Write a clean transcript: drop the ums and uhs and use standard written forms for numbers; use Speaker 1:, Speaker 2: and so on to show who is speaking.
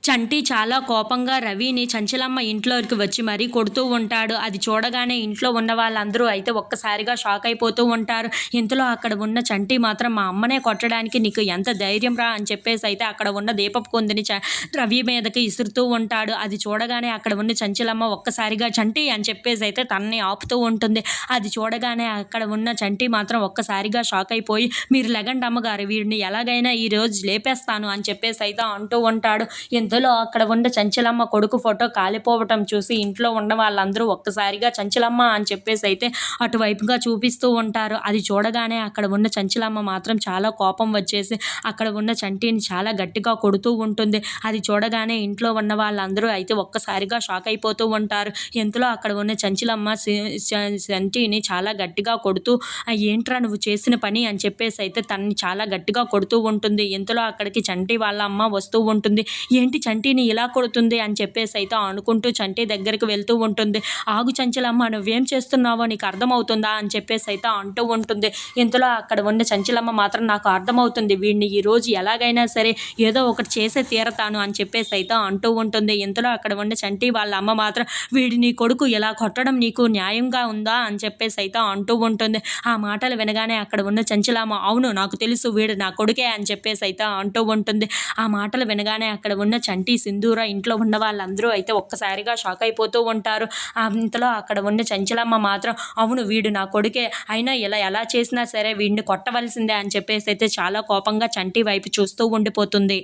Speaker 1: చంటి చాలా కోపంగా రవిని చంచలమ్మ ఇంట్లోకి వచ్చి మరీ కొడుతూ ఉంటాడు. అది చూడగానే ఇంట్లో ఉన్న వాళ్ళందరూ అయితే ఒక్కసారిగా షాక్ అయిపోతూ ఉంటారు. ఇంతలో అక్కడ ఉన్న చంటి మాత్రం మా అమ్మనే కొట్టడానికి నీకు ఎంత ధైర్యం రా అని చెప్పేసి అయితే అక్కడ ఉన్న దీపపు కుందిని రవి మీదకి ఇసురుతూ ఉంటాడు. అది చూడగానే అక్కడ ఉన్న చంచలమ్మ ఒక్కసారిగా చంటి అని చెప్పేసి అయితే తనని ఆపుతూ ఉంటుంది. అది చూడగానే అక్కడ ఉన్న చంటి మాత్రం ఒక్కసారిగా షాక్ అయిపోయి మీరు లెగండి అమ్మగారు, వీడిని ఎలాగైనా ఈ రోజు లేపేస్తాను అని చెప్పేసి అయితే అంటూ ఉంటాడు. ఇంతలో అక్కడ ఉన్న చంచలమ్మ కొడుకు ఫోటో కాలిపోవటం చూసి ఇంట్లో ఉన్న వాళ్ళందరూ ఒక్కసారిగా చంచలమ్మ అని చెప్పేసి అయితే అటువైపుగా చూపిస్తూ ఉంటారు. అది చూడగానే అక్కడ ఉన్న చంచలమ్మ మాత్రం చాలా కోపం వచ్చేసి అక్కడ ఉన్న చంటిని చాలా గట్టిగా కొడుతూ ఉంటుంది. అది చూడగానే ఇంట్లో ఉన్న వాళ్ళందరూ అయితే ఒక్కసారిగా షాక్ అయిపోతూ ఉంటారు. ఇంతలో అక్కడ ఉన్న చంచలమ్మ చంటిని చాలా గట్టిగా కొడుతూ ఏంట్రా నువ్వు చేసిన పని అని చెప్పేసి అయితే తనని చాలా గట్టిగా కొడుతూ ఉంటుంది. ఇంతలో అక్కడికి చంటి వాళ్ళ అమ్మ వస్తూ ఉంటుంది. ఏంటి చంటిని ఇలా కొడుతుంది అని చెప్పేసి అయితే అనుకుంటూ చంటి దగ్గరికి వెళ్తూ ఉంటుంది. ఆగు చంచలమ్మ, నువ్వేం చేస్తున్నావో నీకు అర్థమవుతుందా అని చెప్పేసి అయితే అంటూ ఉంటుంది. ఇంతలో అక్కడ ఉన్న చంచలమ్మ మాత్రం నాకు అర్థమవుతుంది, వీడిని ఈరోజు ఎలాగైనా సరే ఏదో ఒకటి చేసే తీరతాను అని చెప్పేసి అయితే అంటూ ఉంటుంది. ఇంతలో అక్కడ ఉన్న చంటి వాళ్ళ అమ్మ మాత్రం వీడిని కొడుకు ఇలా కొట్టడం నీకు న్యాయంగా ఉందా అని చెప్పేసి అయితే అంటూ ఉంటుంది. ఆ మాటలు వినగానే అక్కడ ఉన్న చంచలమ్మ అవును నాకు తెలుసు వీడు నా కొడుకే అని చెప్పేసి అయితే అంటూ ఉంటుంది. ఆ మాటలు వినగానే అక్కడ ఉన్న చంటి సింధూర ఇంట్లో ఉన్న వాళ్ళందరూ అయితే ఒక్కసారిగా షాక్ అయిపోతూ ఉంటారు. ఇంతలో అక్కడ ఉన్న చంచలమ్మ మాత్రం అవును వీడు నా కొడుకే, అయినా ఇలా ఎలా చేసినా సరే వీడిని కొట్టవలసిందే అని చెప్పేసి అయితే చాలా కోపంగా చంటి వైపు చూస్తూ ఉండిపోతుంది.